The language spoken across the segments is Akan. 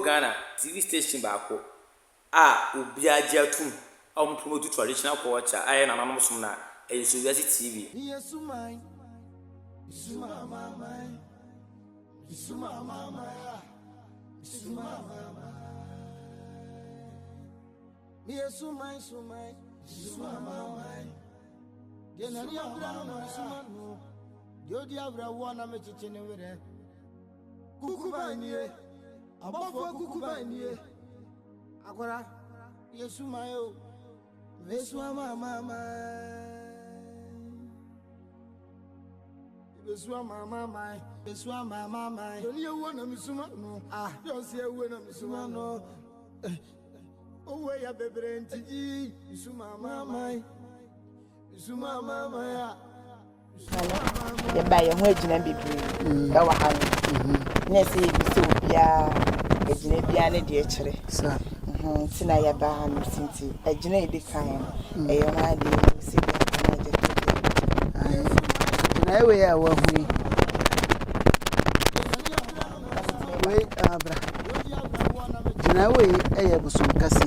Ghana TV station baako obi agye atum promote traditional culture aye na nanom na SuroWiase TV Kukubanie, abafo kukubanie. Agora, Yesu mayo, Yesu mama. Yesu mama. Yesu mama. Doni ewo na misuma no. Don se ewo na misuma no. Owe ya bebre ntiji, Yesu mama. Yesu mama ya. Ya ba ya ho agina bebre. Da wa ha. Na se bi se obia agina bia ne de kire sa tina ya ba ha no sinti agina edi kan e yo ma de se bi na je to na ewe ya wa hu we abra tina we e ya Bosom kase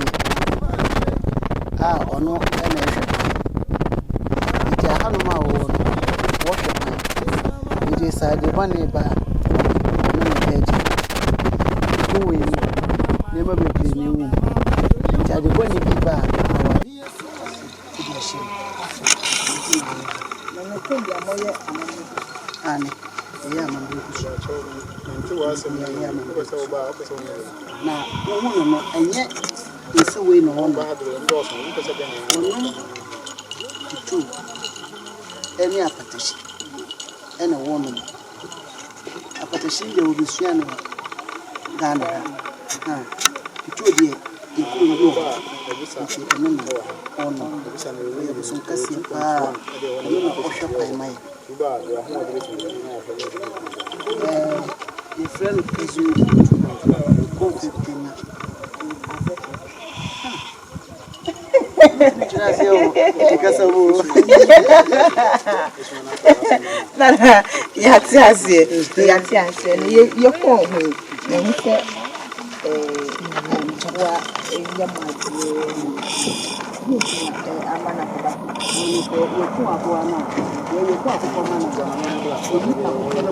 ono e na ehwe iti ahanu ma wo wo hwe pan iti sa de bane ba we never be clean. Jadi pun ni kita. Mana pun dia moye ane. Iya mampu kusaco. Nanti wasa ni iya mampu kusaco ba kusaco. Na, umu no enye isi we no on ba do ndo so ni kusaco ni. Itu. Eni apatashi. Ena wono. Apatashi ndio ubisuano Ghana. Itu dia ikuru ndio. Ono. Bosom kasi ono osha pai mai. The friend is you. Confident. Nana, yati ase ni yoko ho na nse wa yamadi amana baba ni ko yoku abo ana yoku akoko mana jama ni ka ko lo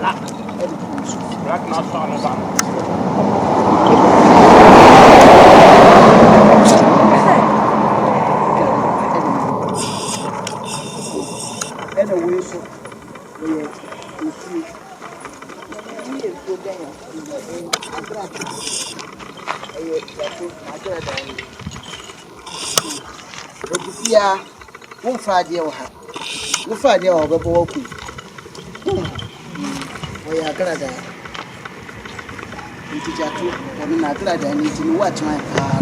la black na so na ba Won faade wa ha. Wo faade wa bebo wa ku. Wo ya grada. Nti jato woni na grada ni ti wa twan pa.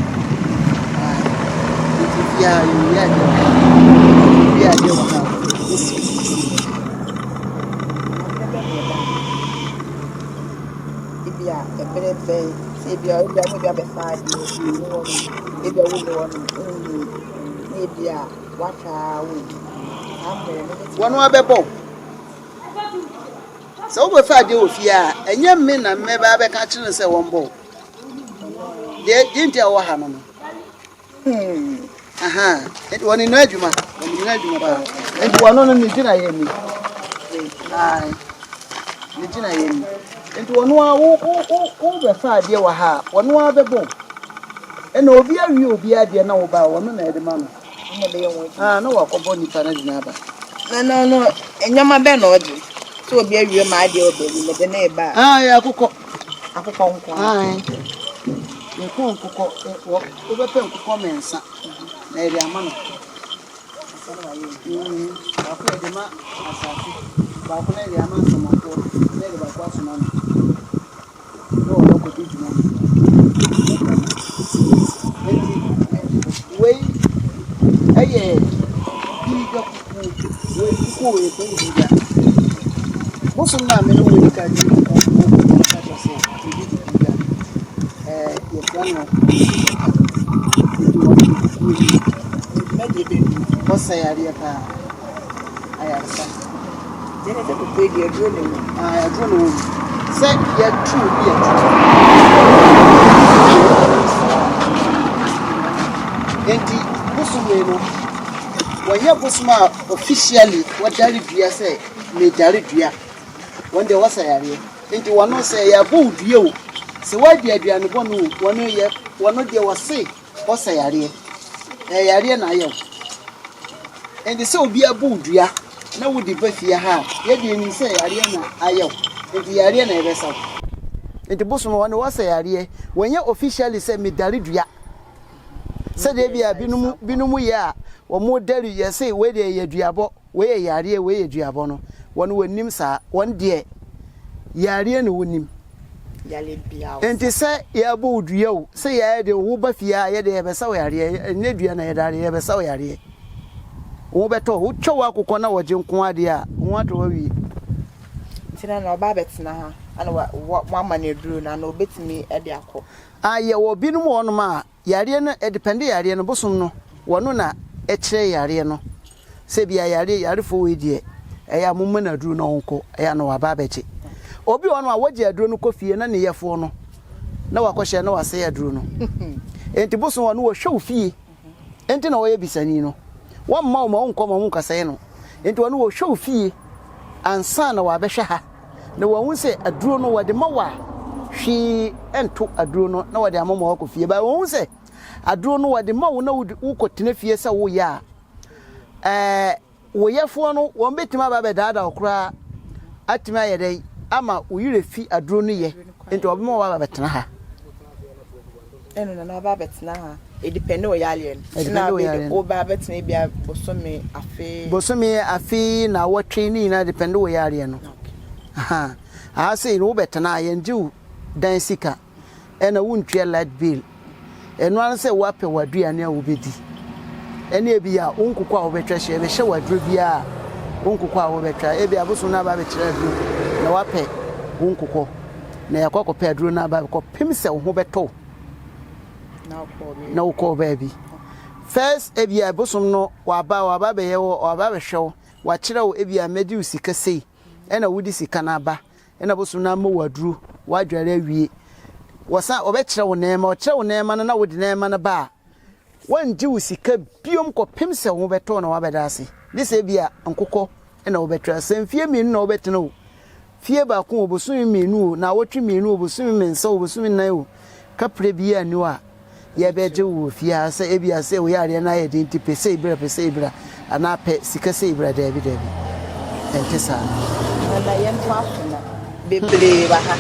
Nti bia ya de wa ha. Ibia ebrebe se bia o bia be faade ni wo ni bia wo ni bia wacha we wonu abebo so we fa de ofia enye mme na mme ba be ka kire se wonbo de jinti awo ha no aha woni no adwuma ba enti wono no ni jina ye mi ai ni jina ye mi enti wono wo be fa de wa ha wono abebo ena obi awi obi ade na wo ba wono na ede ma no no wakobo ni pana dinaba. No. Enyama be no odi. So obi awie ma ade obi me de na eba. Ya akukọ nko. Nko wo obepe nko mensa. Na eri ama no. Ako ede ma asasi. Ba ko na eri ama samako. Na eri ba kwa suma no. No ko di juma. Wei aye biga ku we ko biga Bosom na me no we ka di ko ka se biga ye plano medebe bossa ya ria ka aya sa jene de ko di aduro ne aduro no se ya true bi Wanya Bosma officially what Dari Dria say, me Dari Dria. One day was a area. Into one no say, ya boo, you. So why the idea and one year, one of there was say, was a area. A area na yo. And the so be a boo, dear. Now would the Buffy ha, yet you say, Ariana, ayo. And the area never saw. And the Bosom one was a area when you officially say me Dari Dria. Said they be a binumu ya. Or more daily, you say, where they ye diabo, where ye where ye diabono. One would name, sir, one dear. Yarian would name. And to say, Yabu, Dio, say, I had a Wubafia, yet they have a sawyer, and Nedian, I have a sawyer. Obeto, who Chowakona or Jim Quadia, what were we? Tina no Babbets now, and what one man you drew, and no bit me at the aqua. Ah, ye will be no one ma, Yarian, a dependent Yarian Bosom no, one eche yare no se bia yare fo we die eya mumma na duru no nko eya no ababeche obi ono a waje aduru no kofie na ne yefo no na wakohye na wase aduru no enti boso wono wo hwe ofie enti na wo ye bisani no wamma wo ma nko ma nka sai no enti wono wo hwe ofie ansa na wabehwe ha na wo hunse aduru no wode mawa hwi ento aduru no na wode amama wakofie ba wo hunse aduro no wade ma wo na wo kotena fie se wo ya wo yefo no wo betima ba bedaada okra atima yedai ama wo yire fi aduro no ye enti obema wa ba betena ha eno na ba betena ha e depend o yale na be o ba betena bia bosome afi na wo training na depend o yale no aha say no betena ye nju dan sika ena wo ntwe light bill eno an se wape waduane a wobedi ene ebia onkukwa wobetwa hye be hye waduro bia onkukwa wobetwa ebia boso na ba be kire aduro na wape onkukwo na yakwa pe aduro na ba ko pimse wo ho beto na ukọ baby first ebia boso no waba be yewo waba be hwew wa kire wo ebia medi usika sei ena wudi sika na ba ena boso na mo waduro wadware awie wasa obekire wo nema okire wo nema na wo di nema na ba wanji usika biom ko pemse wo beto na wabedase dise bia nkokọ na wo betra semfie minu na wo betena wo fie ba ko obosumi minu na wotwe minu obosumi mensa obosumi nan wo kapre bia ni wa ye beje wo fie asa ebia se wo yare na ye dinti pese ibra ana pe sika se ibra dabi entesa na yento afuna bebre ba ha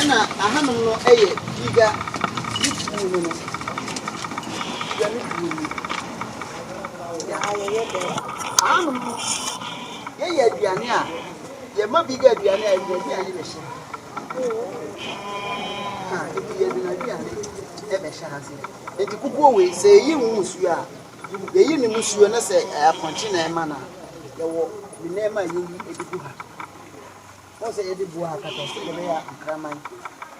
ana ahanum no eye iga ifu no ya ni kuni ya ye be ahanum ye aduane a ye ma biga aduane a ye aduane be hye ha ye aduane e be hye hase enti kukuo we se yi nmusu a ye yi ni musu na se aponche na e ma na ye wo bi na e ma yi edigu ha o se edi bu ha kata se le ya kraman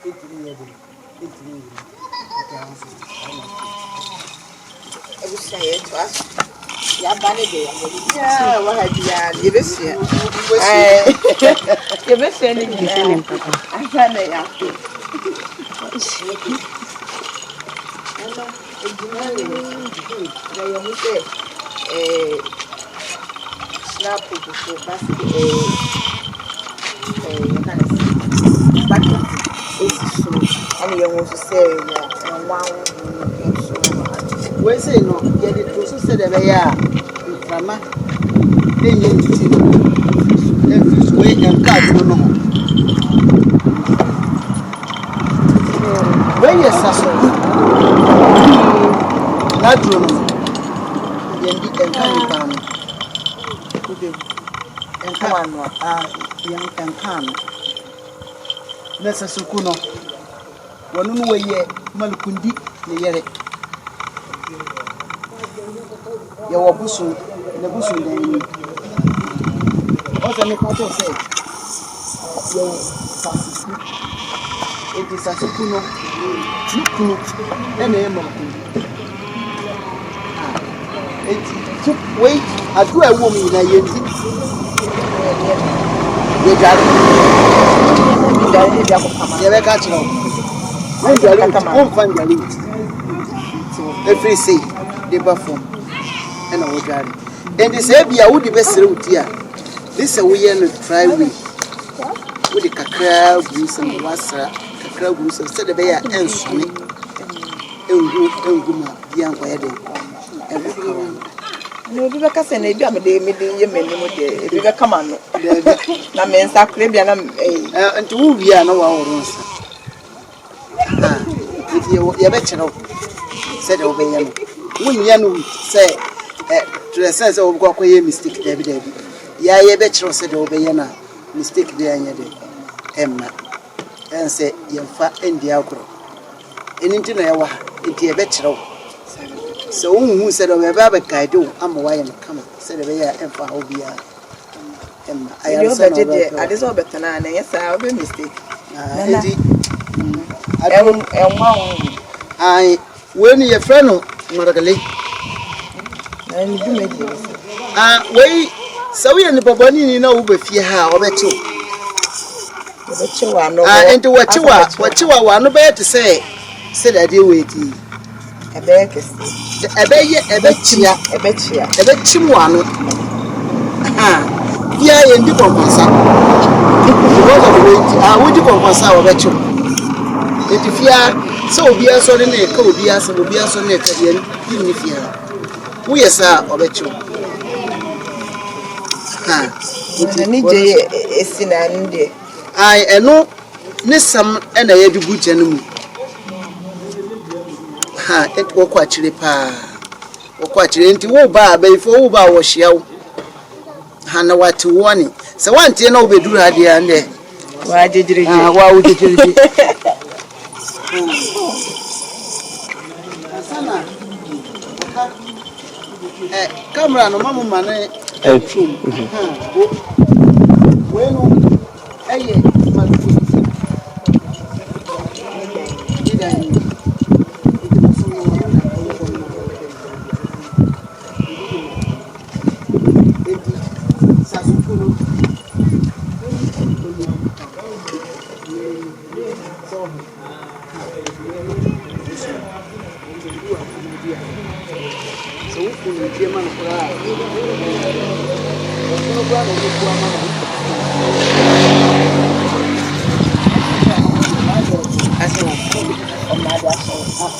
etiri ye ebu say to us ya bane de ya wa ha dia ye be se ye be se ni bi asa na ya sasraku so basi and you want to say we say no ye the to say the be ya mama dey yin ti every way and card no when you sasraku na dro no ye ndi enkan pan enkan no yan enkan na sasraku no wonu no weye malkundi ne yere ya wabusu na busu da ni o se ni pato se yo sasiku enti sasiku no tukunu ene e malkundi enti tuk wait adu ewo mi na yenti ye jare ya ko kama ye be ka chiro when you are on fan every say they perform ɛna wɔdware ɛnti sɛ bia wode bɛsrɛ wo ti a ne sɛ woyɛ no try way wode kakra gu nsɛm wasra kakra gu nsɛm sɛ de bɛyɛ a ɛnsɔne ɛngu ma bia nkɔyɛ den ɛbɛkawa no bi bɛka sɛ na ebi a mede yɛ m'anim de ebi bɛka ma no na me nsa kora bia na nti wo wie a na waworo nsa nti yɛbɛkyerɛ wo sɛ de wobɛyɛ no wonyɛ no sɛ to sɛ sɛ wobɛkɔ akɔyɛ mistake daabi yɛ yɛbɛkyerɛ wo sɛ de wobɛyɛ no a mistake de anyɛ de ɛmma ɛn sɛ yɛmfa ɛndi agorɔ ɛno nti na yɛwɔ ha nti yɛbɛkyerɛ wo sɛ wohuhu sɛ de wobɛbɛ abɛguide wo ama woayɛ no kama sɛ de bɛyɛ a ɛmfa ha wo biara ɛmma ayaresa na wobɛde ade sɛ wobɛtena na ɛnyɛ saa wobɛ mistake nti ɛnwa wo ai wei yɛfrɛ no nnɔdɔgele na ne dwumadi wei sɛ woyɛ nipa bɔne ni na wobɛ fie ha a wɔbɛkye wo yɛbɛkye wo ano nti wɔkye wo ano bɛyɛ te sɛ de adeɛ wɔ adi ɛbɛyɛ kɛse ɛbɛkyi mu ano bia yɛndi kɔnkɔnsa because of weight wodi kɔnkɔnsa a wɔbɛkye wo nti fia sɛ obiara sɔre na ɛka obiara sɛ obiara sɔre na ɛka deɛ ne fia woyɛ saa ɔbɛkye wo nti ne gye esi na nde ɛno ne sam ɛna yɛde gu gya no mu wɔkɔ akyire paa wɔkɔ akyire nti wo ba abɛyifo wo ba wɔhyia wo na wate wɔne sɛ wantie na wobɛduru adeɛ ndɛ wagyegyere asana camera no mamu mane bueno aye malfu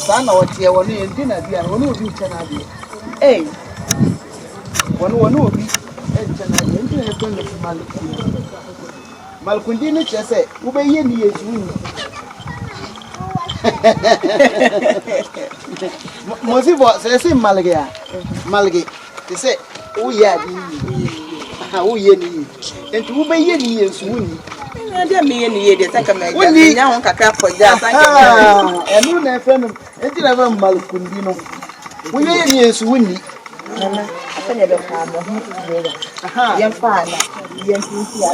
sana watia wani ndina bia wani obi chana bia wani obi chana bia ndina ko ne malkundi ne chese ubeye ni yesu ni Mossi bo se malge se o ya di o ye ni enti ubeye ni yesu ni ndia me ye ni ye de saka me nya ho kakra koja saka enu na efe no enti na ba malkundi no wo ye ni yesu ni nana afanya be fa mo ho ye fa na ye ntinti ya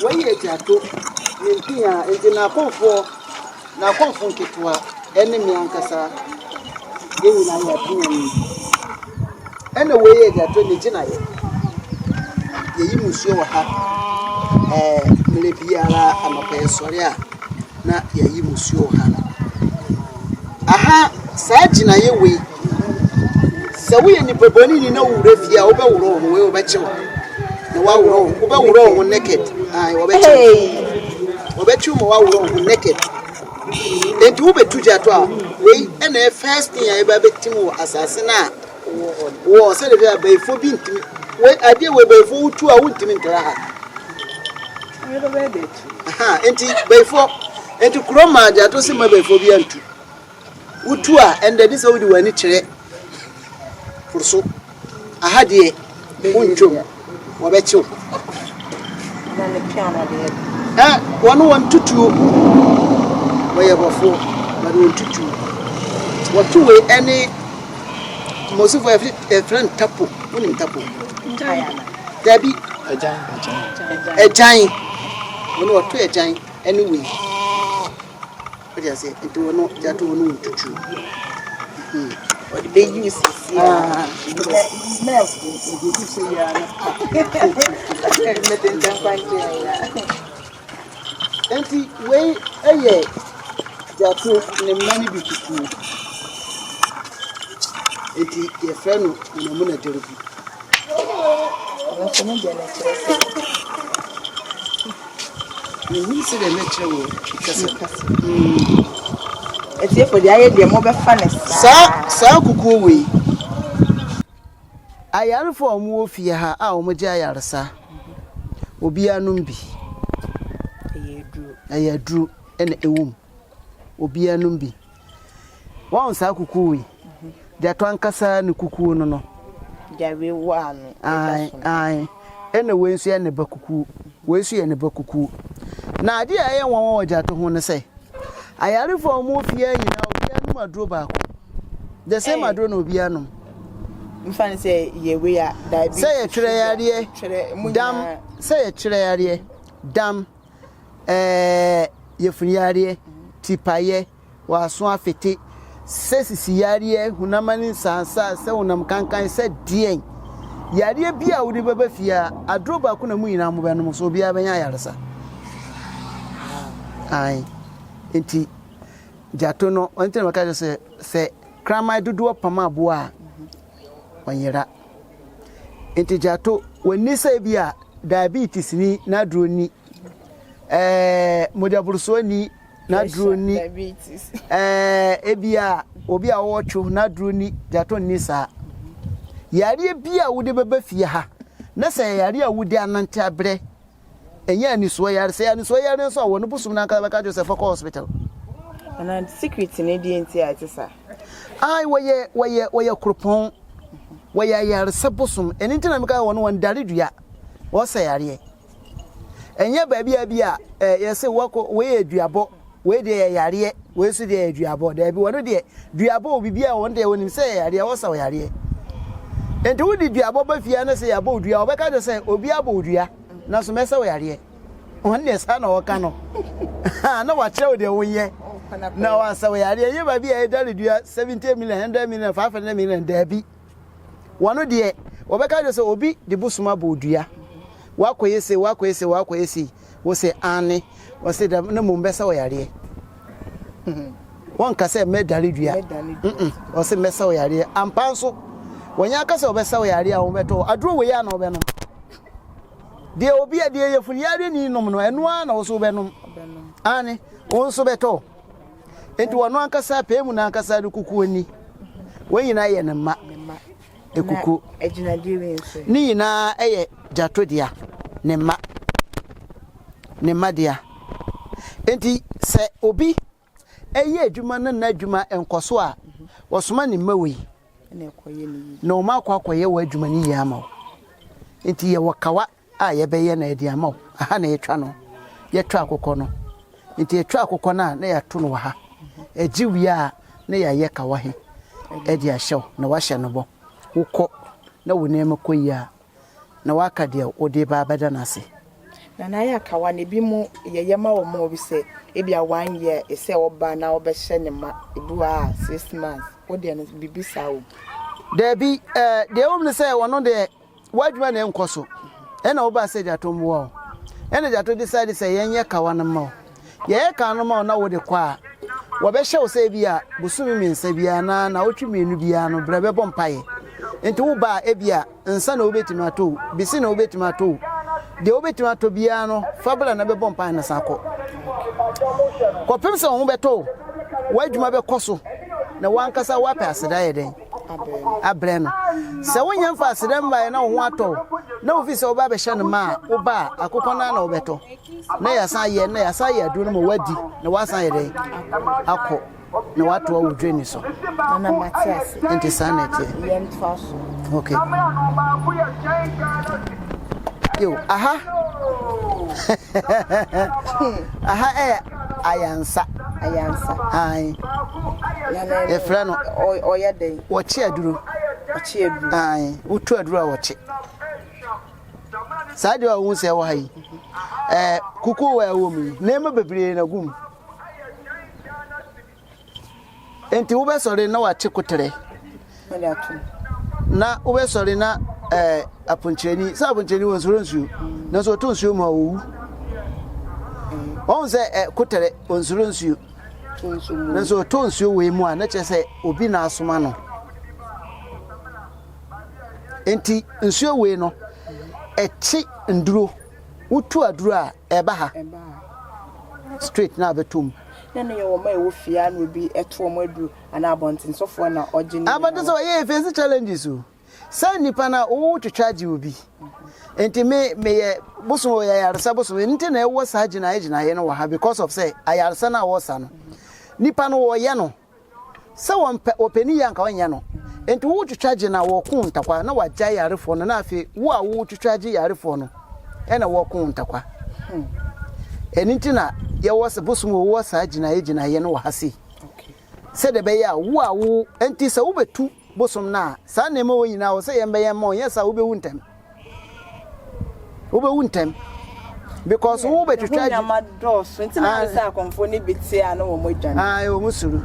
wo ye jato ntia enti na konfo nketwa ene mi ankasa ye ni na ya tinya ene wo ye jato ni gina ye yi musuo wa ha mele biara amapaye sori a na yayi musuo ha aha saa gina ye we se wo ye nipa boni ni na wura fia wo be wuro ho we wo be kyew na wa wuro wo be wuro ho naked wo be kyew wo be kyew mo wa wuro ho naked enti wo betu jato a we ene first thing ya ba betim wo asase na wo se de bia baifo bi ntimi we ade we baifo utu a wuntimi ntara ha enti baifo enti kroma jato se ma baifo bi antu utu a ende bi se wodi wani kire furso aha de unjom wo be chiw na ne piano de won tutu we bofo but won tutu what we any Mossi for a friend tapo woni tapo dabi ajan woni wato ajan anyway what you say it wono jato wono tutu what they use smells you say ya meten tankwante ya enti we eye jato ne mani bi tutu enti ye frɛ no no na deribu Nso no dia na kyerɛ. ni hu se de na kyerɛ wo kasa Etie for dia ye de mo be fa ne saa kukuo wei ayarefo omo ofie ha a omo gye ayaresa obi anum bi ayaduru ena ewum obi anum bi won saa kukuo wei Jato ankasa ne kukuo no Jawe wa no. ai ena wensu ya ne bakuku wensu ya ne bakuku na ade a ye won Jato ho ne se ayarefo omo ofie nyina obi anum aduro baako the same aduro na obi anum Mfan say ye we ya diabetes. Say ye twere yare dam say ye twere yare dam ye funi yare tipaye waso afete sesisi yare hunamani sansa se hunam kankan se dien yare bia wudi baba fia adro ba ko na mu nyina mo benom so bia benya yaresa ai enti Jato no onte maka se krama dudu pama boa wanyera enti Jato woni sai bia diabetes ni na Aduro nie mojaburso ni na Aduro nie diabetes ebia obi a wochu na Aduro nie Jato ni sa yare bia wode baba fie ha na sai yare a wode anante abre enya ni so yare sai ani so yare so wono busum na ka baka Joseph for hospital ana secret ni di enti atisa ai woye kropon woye yare sabusum eni ntina meka wono wan dare dua wo sa yare enye baabi bia yese wako we aduabo we de yare we su de aduabo da bi wono de duabo obibia won de wonim se yare wo sa yare enti wo de duabo ba fia na se yabo dua obeka de se obi abo dua na so mesa yare won ne sa na wo ka no na wa kire wo de wonye na wa sa yare ye baabi e dare dua 70 million 100 million 500 million da bi wono de obeka de se obi de busuma bodua wakoyese wo se ane wo se na mumbesa wo yare won ka se medali dua wo se mesa wo yare ampanso wonya ka se obesa wo yare a wo beto Aduro we ya na wo benom de obi a de yefuni yare ni nom no eno a na wo so benom ane won so beto enti wono ankasa pemu na ankasa de kuku oni wonyina ye ne ma ekuku ejina diwe nso ni nyina eye Jato dia ne ma dia enti se obi eye adwuma na adwuma enkoso a wosoma ne mawi na ekoye ni na o ma kwakoye wa adwuma ni ya ma enti ye wakawa a ye beye na edi ama aha na yetwa no yetwa akokọ no enti yetwa akokọ na ya to no ha ejiwi a na ya ye kawa he edi ahyew na wa hye no bo wukọ na wonema koyia na waka de ode ba bada nase na ya kawa ne bi mu yeyema wo mo bi se e bia 1 year e se oba na obehye ne ma ebu a 6 months wo de no bibisa wo de bi de wo me se wono de wadwuma na enkoso e na oba se Jato mwo e na Jato decide se yenye kawa na ma ye ka no ma na wo de kwa wo be hye wo se bia busumi minsa bia na wotwi menu bia no brebe bompaye enti wo ba ebia nsa na obetima to bisi na obetima to de obetima to bia no fabula na be bompa na sako kopem se wo beto wadwuma be koso na wankasa wape aseda ye den abre no se wonya mfa aseda mba na wo ato na ofisi oba be hye no ma wo ba akokọ na obeto na yasan ye Aduro no mo wadi na wasan ye den akọ na watu wa udreni so na Matias enti sanete yem twaso okay yo aha ayansa ai e frano oya den wochi Aduro ai utu Aduro wochi saade wa hu se wo hayi kuku wa wo mi nema bebre na gum enti wo be sori na wa chikutere na wo be sori na apuncheni sa apuncheni won soro nsu na so to nsu ma owu won se kutere won soro nsu na so to nsu we mu a na che se obi na asoma no enti nsuo we no echi nduro utu aduro a eba ha straight na betum na ne yo ma e wo fia na obi eto mo aduro ana abontin sofo na oje ni abontin so ye face challenges o say nipa na o twetwaje obi enti me ye bosom ya yarsa bosom enti na e wo sa agina ye no wa ha because of say ayarsa na wo sa no nipa no wo ye no se won openi ya nka wonya no enti wo twetwaje na wo ku ntakwa na wagya yarefo no na afi wo a wo twetwaje yarefo no e na wo ku ntakwa enti na ye wo se bosom wo sa agina ye no wa ha si se de be ya wo a wo enti se wo betu bosom na sa na ema wo nyina wo se ye mbe ye mo ye sa wo be wuntem because wo be twetwaje na mados enti na sa Komfuo ni bitie ana wo mo dwan wo musuru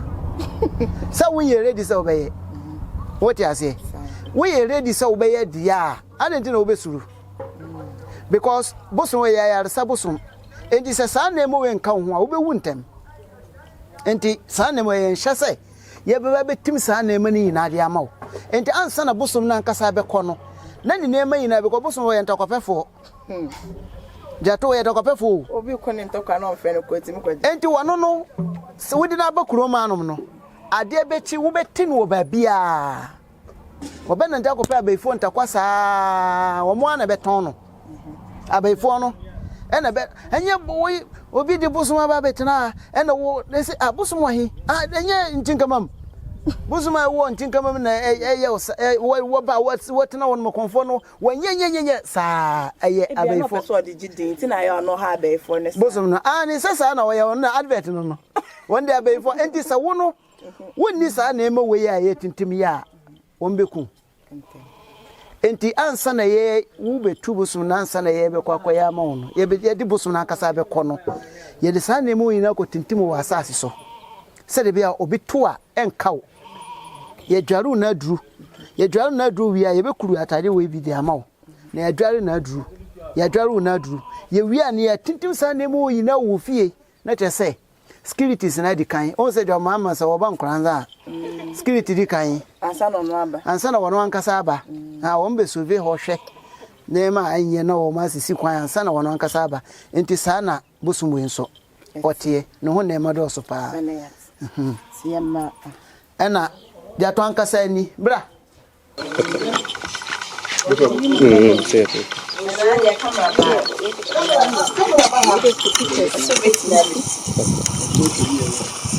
sa wo ye ready sa obeye what you say wo ye ready sa obeye dia adenti na obesuru because bosom we ya sa bosom enti sa na emo we nka ho a obewu ntem enti sa na emo ye nhye se ye beba betim sa na emo ni na de amawo enti ansa na bosom na nkasa be kono na ni na emo yi na be ko bosom we ntakopefo Jato ye takopefo obi ko ni ntokwa na onfe no kwetimi kwaje enti wono no se wodi na bakuro manum no ade bechi wo beti no ba bia obe na ntako pe abaifo ntakwa saa wo mo na beton no abaifo no ena be enye boy obi di bosom aba betina ena wo se abosom wahi enye ntinkamam bosom wo ntinkamam na wo ba what na won mo Komfuo no wanyenyenye saa eye abaifo so di gidin ti na ya no ha abaifo ne bosom no ni sasa na wo ya na advert no one day abaifo enti sa wo no wonni sa na ema we ya ye tintim ya wonbeku enti ansa na ye wo betu bosom na ansa na ye be kwakoya ma wo no ye be di bosom na akasa be kono ye de sa na ema we na ko tintim wo asase so se de bia obitu a enkaw ye dwaru na aduru wi a ye be kuru atade we bi de ama wo na ye dwaru na aduru ye wi a ne ya tintim sa na ema we na wo fie na te se securities na di kan o se jo mama se wo ban kranza security di kan ansa na wono ankasa aba ha wo mbe sove ho hwe na ma anye na wo ma sisi kwan ansa na wono ankasa aba enti sa na bosom we nso otie no ho na ma do so pa siyama ena jato ankasa ni bra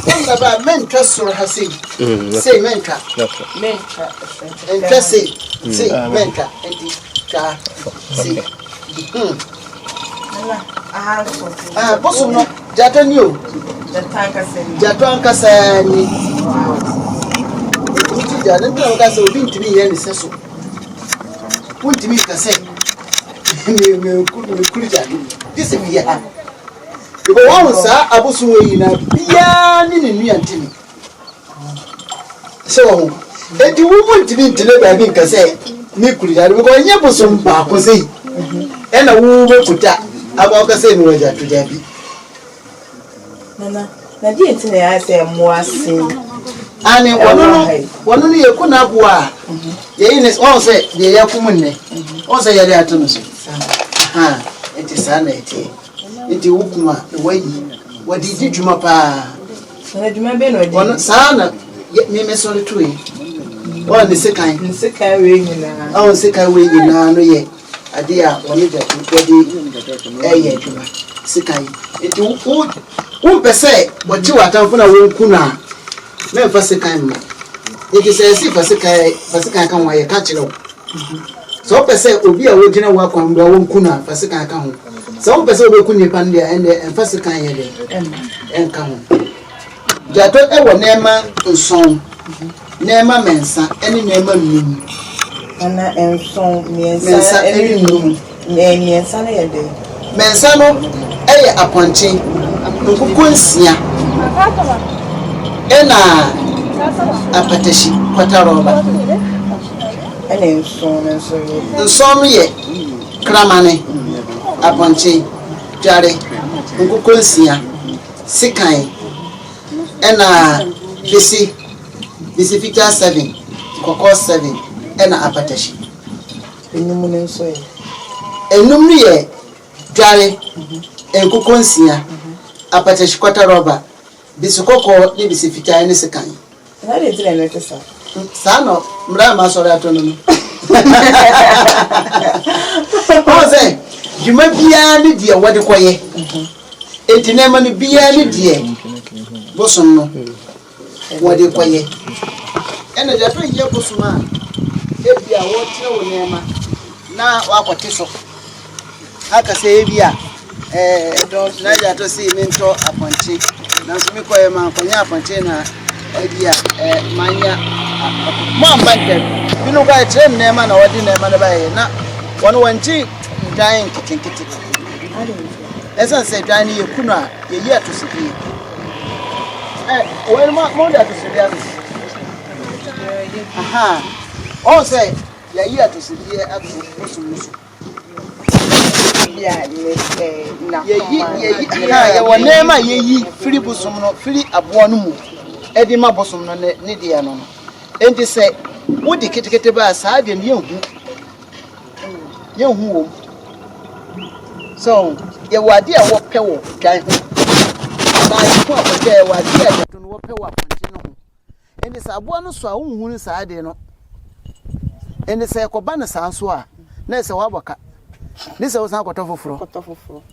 Kamba ba mentra SuroWiase. Say mentra. mentra Mentra say mentra. Enti ka say. Bosom no jato ni o. Jato ankasa ni. Enti jato ankasa obi ntimi ye ni seso. Untimi ka say. Me kuri jato. This is me ya. Because one sa abosom we na bia ni nenu antimi so enti wo ntimi ntile ba bi nka say ni kuri jato because nye bosom ba ko say ena wo be kuta aba ka say ni waja to jabi na di enti na ya say mo ase ani wono ni yeku na boa ye ine on say ye yakumunne on say ye de atono so enti sana eti enti wukuma wayi wadidi djuma pa na djuma be no di wono sana me so letwe won ni sekan we nyina on sekan we nyina no ye ade a wono da wadi djuma sekan enti wo pese wati watamfo na wonku na me fa sekan ma enti se si fa sekan kan wa ye ka kire wo so pese obi a wogina wa kwa ndo wonku na fa sekan kan ho so pese obi ku ni pan dia ende fa sekan ye de enka ho jato ewo nema nson nema mensa ene nema num ana enson miensa ene num miensa na ye de mensa no eye aponche nkuku nsia ena apatashi kwataroba ene nson ye kramane aponche jare nkuku nsia sikan ena bisi fika 7 koko 7 ena apatashi enum ne nso ye enum ne ye dware enkukɔ nsia apatahyikwata rɔba bisikɔkɔ ne bisifita ne sekan na de tire ne tesa saa no mra ma sɔre ato no no o se dwuma bia ne die wɔde kɔyɛ enti na ma no bia ne die bosom no wɔde kɔyɛ ɛna jato yɛ bosom a ebia wɔtire wo nema na wakɔte so aka sɛ ebia na jato si mento aponche na so mi koye ma konya aponche na ebia manya mo ambanke binu ga tire nema na wodi nema na baye na wono wanchi dan kitinkiti esa se dan ye kunu a ye yi atosibi wo mo da atosibi aha o se ye yi atosibi atu osumusu ya na ye wonema yeyi firi bosom no firi abo no mu edi ma bosom no ne dia no enti se wodi ketekete ba saa de ne yehu wo so ye wade a wo pɛ wo dan ho na ye ko apɔgya ye wade a to no wo pɛ wo apɔgya no ho enti se abo no so a hunhun saa de no enti se ko ba ne saa so a na se wabaka this was not kotofoforo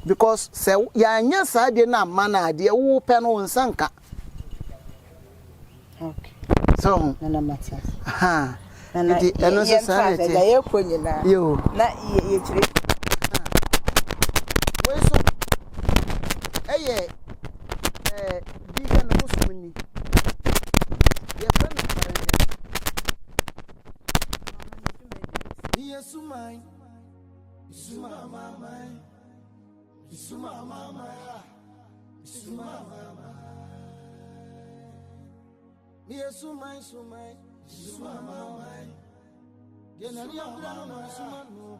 because say ya anya saade na mana de wo pe no nsanka okay so na matter ha na eno so saade ya ye konyina yo na ye chire we so eye diga no musumni ye friend Yes, mine. Suma mama, suma mama, suma mama. Me suma mama. Gena ni abra no suma no.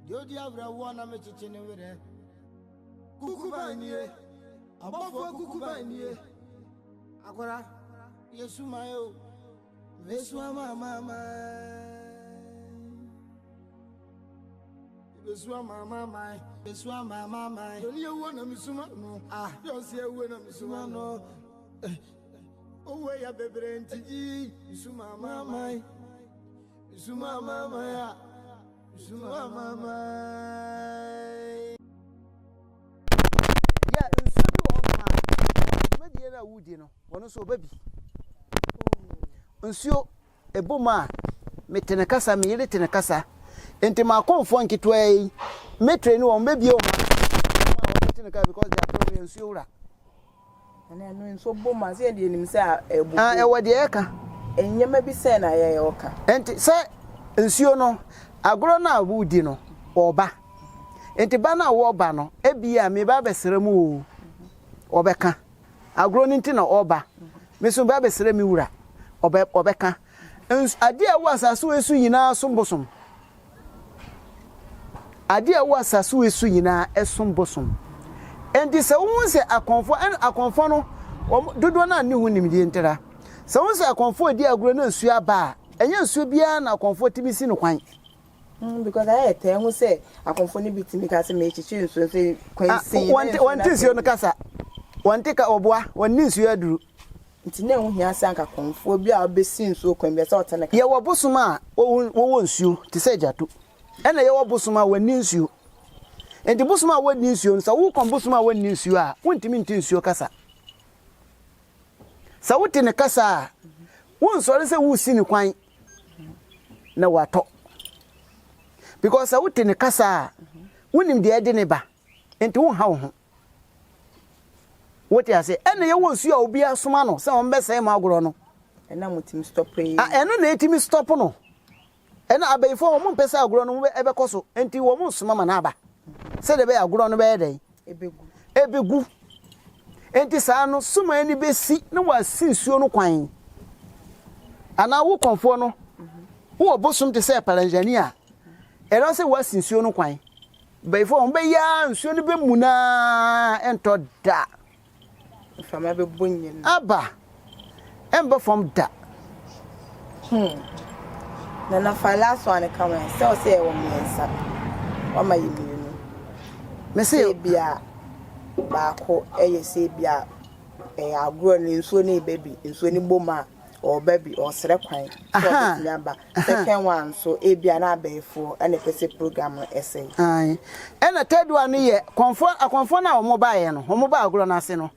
Dio di abra wana me chichene were. Kukuba nie. Abafo kukuba nie. Akora yesuma yo. Me suma mama. Beswa mama. Don't you want to suma no? Ah, don't see a winner, suma no. Oh, where ya baby and tea, suma mama. Suma mama. Suma mama. yeah nso bi wo ma medie na wudi no wono so baby nsuo eboma metene kasa me yire tene kasa enti ma konfo nkitwa yi metre ni won bebie o ma metene ka because they are probably nsuo wura ana no nso boma se de nim se ebu wode eka enyema bi se na ye oka enti se nsuo no agoro na wudi no oba enti ba na wo ba no ebia me ba besere mu obeka agoro ni nti na oba me so ba besere mi wura obeka ade a wo asaso esu nyina sombosom ade a wo asaso esu nyina esombosom enti se wo se akonfo no dodo na ne hu nimdie ntira se wo se akonfo adi agoro na nsuo aba enye nsuo bia na akonfo tibisi no kwan because I tell who say akonfo ni bitimi ka se me chichi nsuo se kwan sin wanti nsuo no kasa wanti ka oboa wani nsuo aduru nti na hu hia sanka konfo bi a obesi nsuo kwan bi se otene ye wo bosom a wo nsuo ti se jato ena ye wo bosom a wani nsuo enti bosom a wani nsuo nsa wo kon bosom a wani nsuo a wontimi nti nsuo kasa sa wote ne kasa won sore se wo si ni kwan na wato because sa wote ne kasa wonim de ade ne ba enti wo ha wo ho wote ase ena ye wo nsuo a obi asoma no se won be se ma agoro no ena mutim stop yi eno na etimi stop no ena abayifo wo mo mpesa agoro no ebe koso enti wo mo soma ma na aba se de be agoro no be dey ebegu enti sa no suma ani besi na wasi nsuo no kwan ana wo konfo no wo bosom te se paranjani a era se wasi nsuo no kwan bayifo wo be ya nsuo no be muna ento da fama be bonyin aba emba from da na fa last one come say wo miensa wa ma yimienu me say bia ba ko say bia agro ni nsuo ni baby nsuo ni boma or baby or sere kwan so nyamba second one so bia na abefo na pese program essay ai na third one ye konfo na omo ba ye no omo ba agro na ase no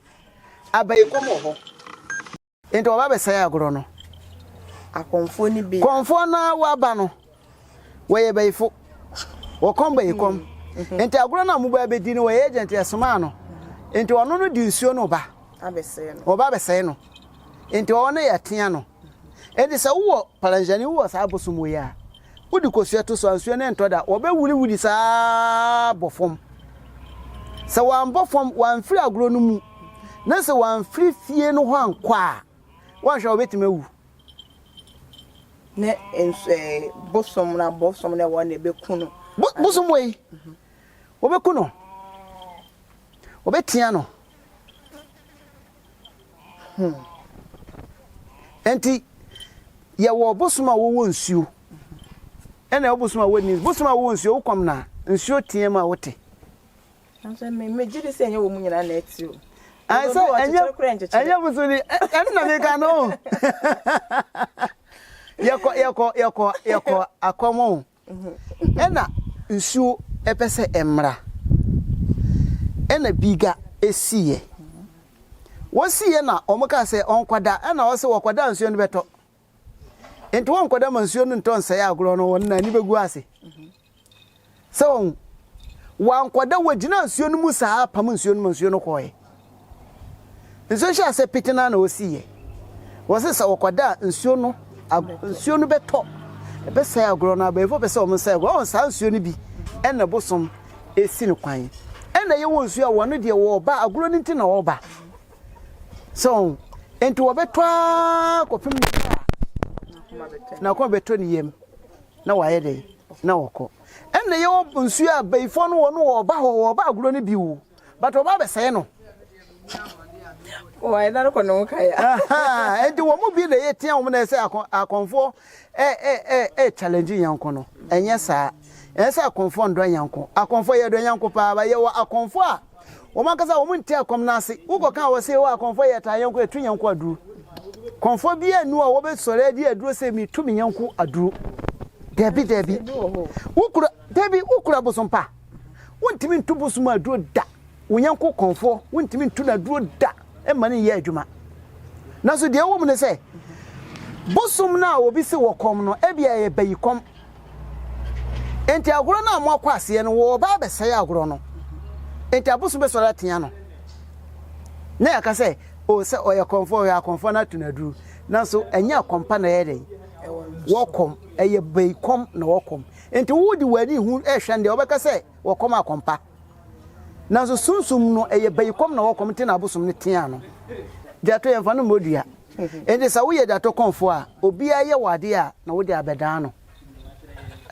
abayi komo ho enti oba be say agro no akonfo ni bi konfo na waba no we ye bayifo wo kom bayikom enti agro na mo ba be di no we agent esoma no enti ono no di nsuo no ba abese no oba be say no enti ono ya tia no enti se wo palanjani wo sa Abosom we ya wudi kosua to so ansuo ne ntoda oba wuli sa bofom se wan bofom wan firi agro no mu na se wan firi fie no ho ankwa wan hwe obetime wu ne bosom na wona be kunu bosom we obekuno obetia no enti ye wo bosom a wo nsuo ena bosom a woni bosom a wo nsuo ukom na nsuo tie ma wote anso me gidi se enye wo mu nyina na eti o ai so enye busuni enna me ka no yako akomo ena nsuo epese emra ena biga esiye wosiye na omuka se onkwada ena wose wokwada nsuo no beto enti wonkwada mansuo no ntonse ya agro no wonna ni begu ase so wankwada wagina nsuo no mu saa pam nsuo no koye nsuo sha se pitina na wosiye wose sa wokwada nsuo no beto ebe sa agro na abefo be se o msa agro on sa nsuo no bi ena bosom esi no kwan ena ye wo nsuo a wono de wo ba agro no nti na wo ba so enti wo betwa kopim na ko beto ni yem na waye de na woko ena ye wo nsuo a beifo no wo ba agro no bi wo but wo ba be se no why na ko no kaya enti wo mu bi na ye tia wo na se akonfo challenge yanko no enye saa ensa akonfo ndo yanko akonfo ye do yanko pa ba ye wo akonfo a wo makasa wo munti akom na ase wo kan wo se wo akonfo ye ta yanko etu yanko aduru konfo bi anu a wo be sore di aduru se mi tu mi yanko aduru debi ukura bosom pa wontimi ntu bosom aduru da wo yanko konfo wontimi ntu na aduru da e mani ye adwuma na so de wo mu ne se bosom na obi se wo kom no e bia ye bayikom enti agoro na mo akwase no wo ba be sai agoro no enti Abosom be sora tia no na ya ka se o se o ya konfo na tunaduru na so enya kompa na ye den wo kom eye bayikom na wo kom enti wo di wani hu ehwe nde obeka se wo kom akompa na so sunsum no eye bayikom na wo kom ti na Abosom ne tia no jato ye fa no modua enti sa wo ye Jato Komfuo a obi aye wade a na wo di abedan no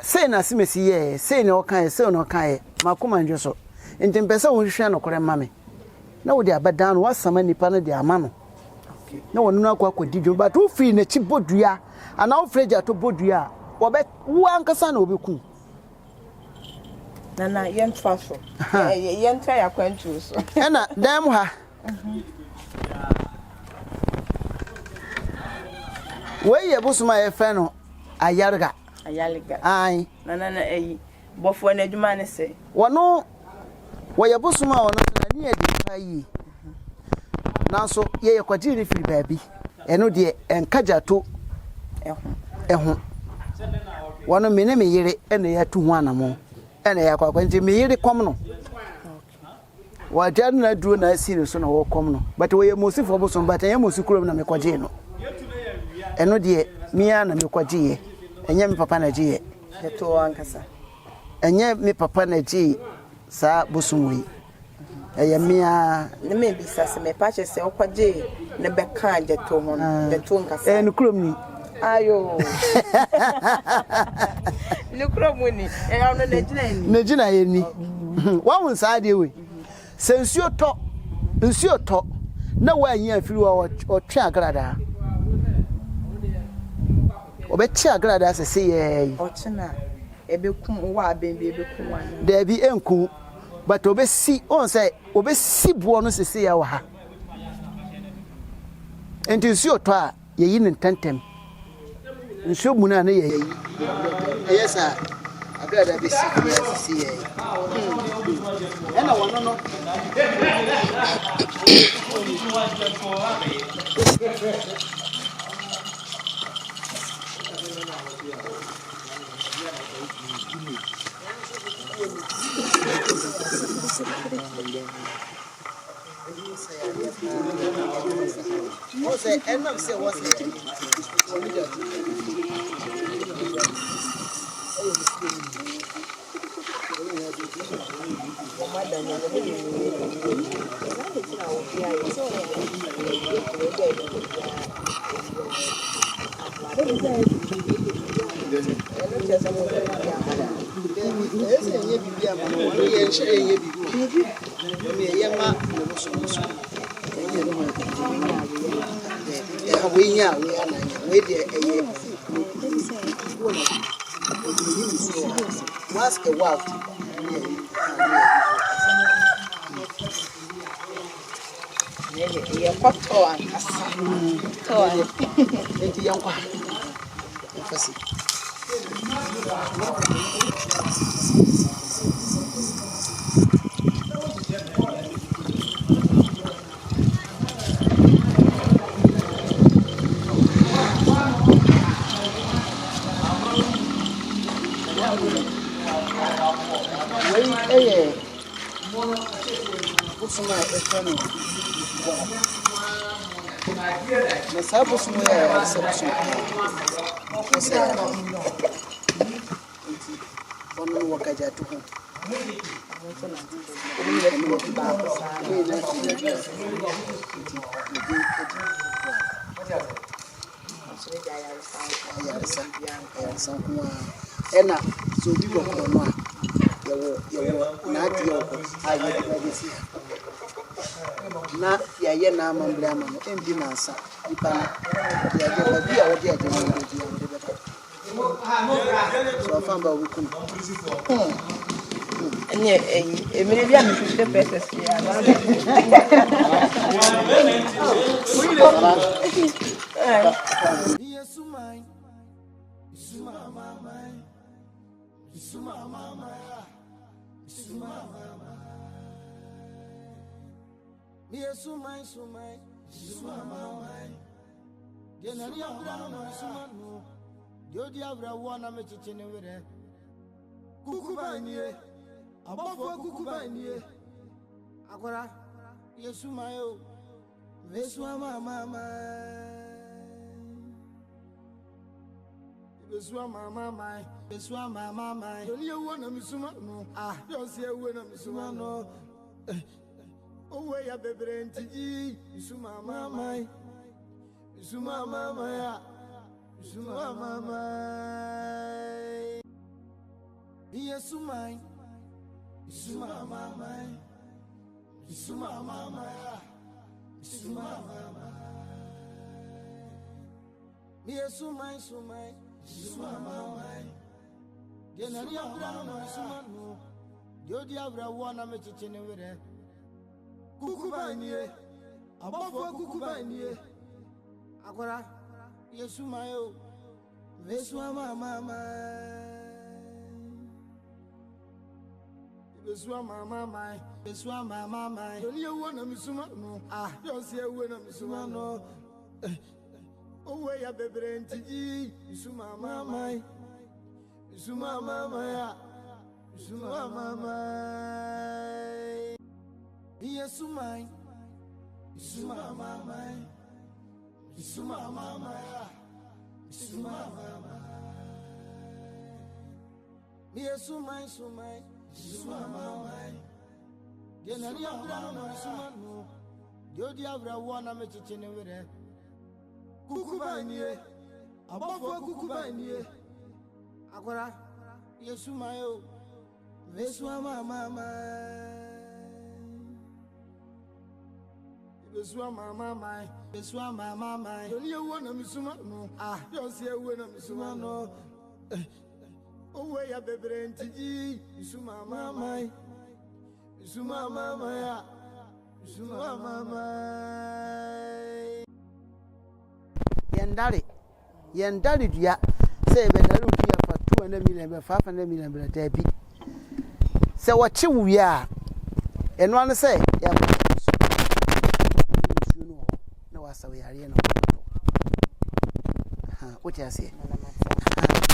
sei na simesi ye sei ne okan sei no kan makoma ndwe so enti mpese wo hwehwe no kore mame na wo di abedan no wasama nipa no di ama no na wonu akwa akodi dwo but wo free na chi bodua ana wo free Jato bodua wo be wo ankasa na obeku na yen twaso yen twa ya kwantu so ena dam ha we ye Abosom ye fe no ayarga ai na bofo na adwuma ne se wono wo ye Abosom a wono na ni edi pa yi na so ye kwaji ni firi baabi eno de enka Jato eho wono mene me yire ena ya tu ho anamo ena ya kwakwa nti me yire kom no wajan na duro na sire so na wo kom no but wo ye Mossi fo Abosom but ye Mossi kurom na me kwaji no eno de mia na me kwaji ye enye me papa na ji Jato ankasa enye me papa na ji sa Abosom wi eye mia ne me bisa se me pa che se okwaje ne be kan Jato ho Jato ankasa en kurom ni ayo ni kurom ni ono na jina ye ni wa won sa de we se nsuo to na wa anya afiri wa o twa agrada obeti agrada asese ye ochina ebekum wa abembe ebekum wan there be enku but obesi on say obesi buo no sese ya wa ha enti nsuo to a yeyi ne ntentem nsuo mu na ye yeyi eyesa agrada besi ya sese ye ena wono no Você é não sei você Mas Abosom é Abosom. Você Bosom Jato Komfuo. Ena so bi ko no a yewo na ade yo ko ayi ba si na ya ye na amambre ama no embi na nsa ipa na ya de ba bi a wo de ade no de ya de beta so famba wo kun enye emire bia me hwehwe process ya na Besua mama Don't you want a misuma no don't say when a misuma no oh ya baby ntiji misuma mama ya misuma mama Yesu mai misuma mama ya misuma mama Yesu mai sumai Suma mama, dear Nadia Brown, Suma no, Jody Abra one of my chicken over there. Kukubani, above Kukubani, Agora, Yesumayo, Vesua mama, Vesua mama, don't you want a Missuma no? Don't say when a Missuma no. Oh, ya baby, ntiji Suma mama ya Suma mama Yesu mai Suma mama ya Suma mama Yesu mai Suma mama ya Nani abra no Suma no Jodi abra wana me chichene were Kukubani, above Kukubani, Agora, Yesumayo, Vesua mama, Besua mama, besua mama. Don't you want a misuma? No, don't see a winner, misuma. No, oh, way up a brain to ye, Suma mama, Suma mama, Suma mama. Yendari, dear, say, Benaru for 200 million, 500 million, but a bit. So what you are, and one say, yeah, no, I saw we are in. What you say?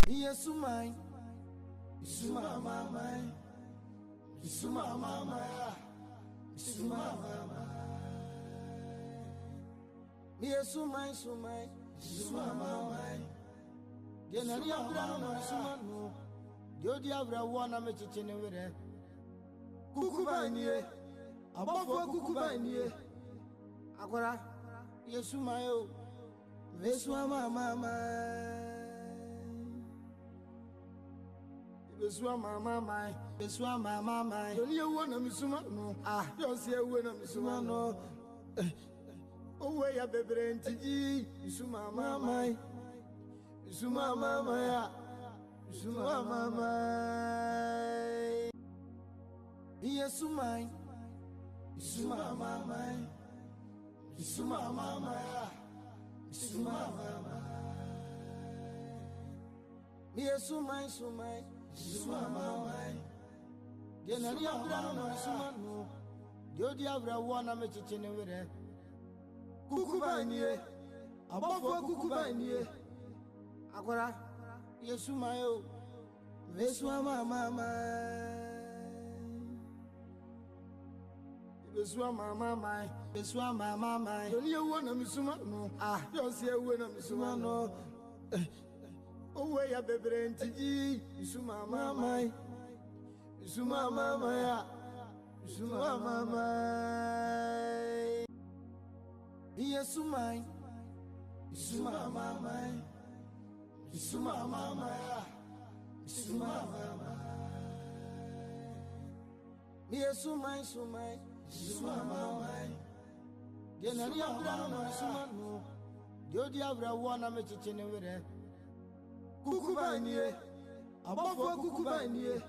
Yes, Suma, Suma mama, Suma mama, Suma mama. Yes, Suma, Suma mama. Yenani abra no Suma no. Jodi abra wana me chichene were. Kukuba nie. Abafo kukuba nie. Akora Yesu mayo. Besua mama. Besua mama. Besua mama. Don't you want a misuma no? Don't see a winner misuma no. Oh way up a brain to ye. Suma mama. Suma mama. Suma mama. Yes, Suma. Suma mama. Suma mama. Suma mama. Yes, Suma. Suma mama. Yenani abra no Suma no. Jodi abra wana me chichene were. Kukuba nie. Abafo kukuba nie. Akora Yesu mayo. Besua mama. Besua mama. Besua mama. Don't you want a misuma? No. Don't see a winner misuma no. Oh way up a brain to ye. Suma mama. Suma mama. Suma mama. Yes, Suma. Suma mama. Suma mama. Suma mama. Yes, Suma. Suma mama. Yenani abra no Suma no. Jodi abra wana me chichene were. Kukuba nie. Abafo kukuba nie.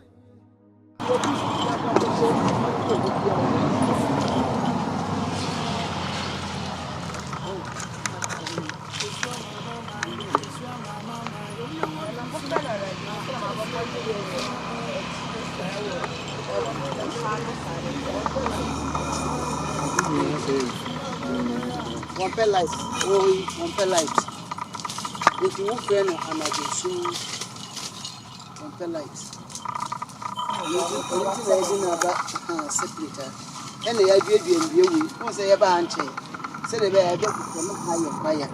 One pair light, one pair light. If you want to know, I'm not sure. One pair light. Anything about separator. And the idea being once I ever answer, said the bear from higher.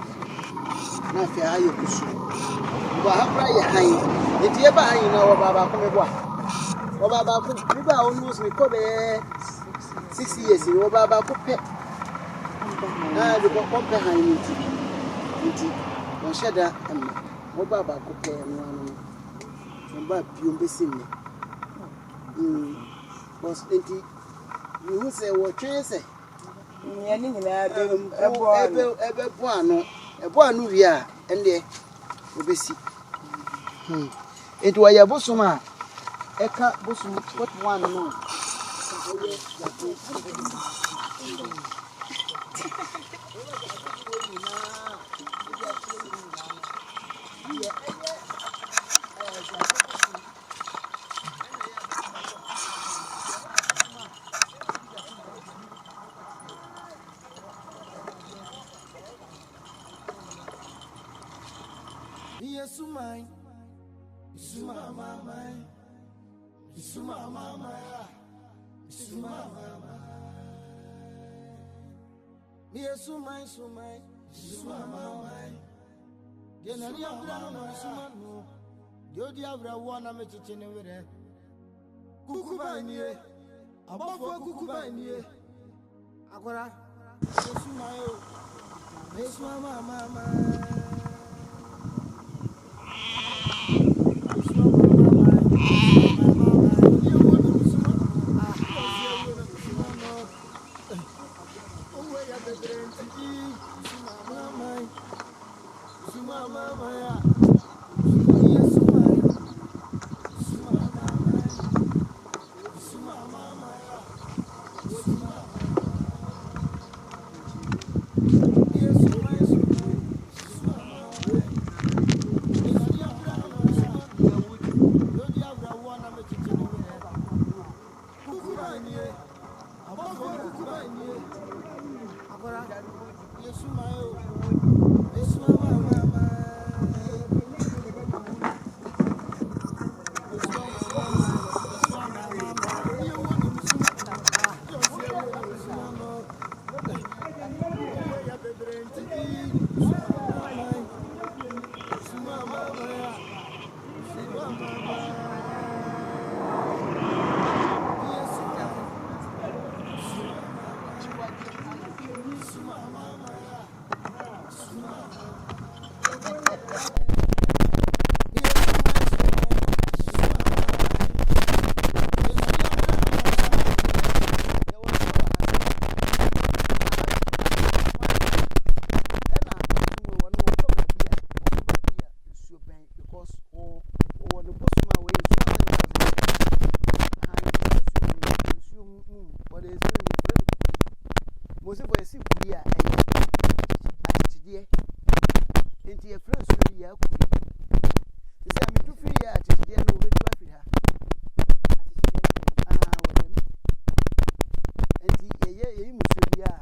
Now, if you are your pursue, you are high. If you ever high, you know about Baba. Baba almost recovered 6 years in Baba Cope. Now, the Cope behind it. One shadow and Baba Cope and one from Babu Bessin. Was 20. You say what you say? A boy knew ya, and there will be sick. It was a Bosoma, a cat Bosom, what one no. Suma mama. Suma mama. Suma mama. Suma mama. Yenani abra no Suma no. Jodi abra wana me chichene were. Kukuba nie. Abafo kukuba nie. Akora Suma yo. Suma mama. Oh, Mossi for si kuri a atitide enti e friends no ya kuri se am tu free ya atitide no we tu afiri ha atitide wadam enti ye muso bia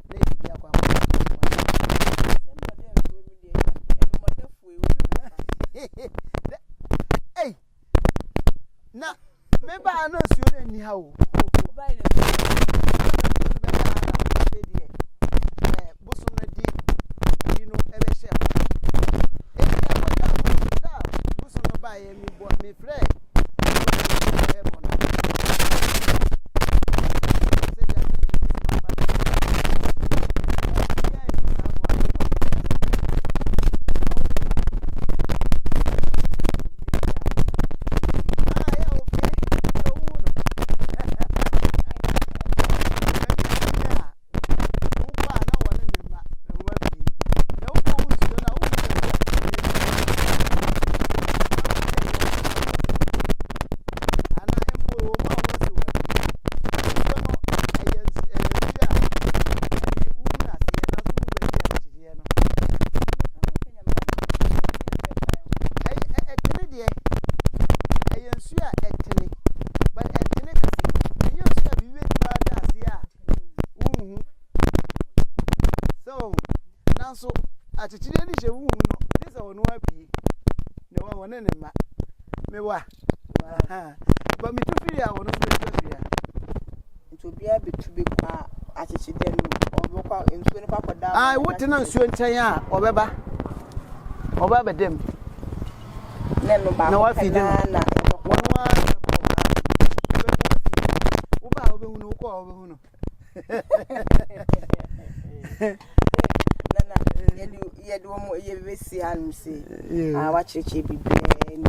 na e bia kwa hey na me ba no si o ni ha o Bosom na di no ebe she ho da Bosom no ba ye mi bo me frɛ e mo na se ja no bi Bosom ba ya ni sa bo ko ya o ke yo uno so atitire ni je wu no this one wa bi ne wa wona ne ma me wa ba mi tu firi a wono so be firi a nto bia betu be kwa atitire no obokwa nsuo ni kwa da ai wote na nsuo nchen a oba bedem ne no ba na wa fi dem na wono wa wo ba obe hu no ko obe hu no yedu mo yebesi anu se wa cheche bibre ni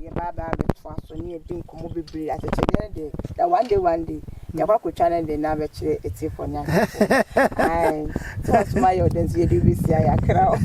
ye baba betwa so ni edin komo bibre acheche de da one day ya kwa ko channel de na be che etifo nya ai so my audience yedu besi ya kra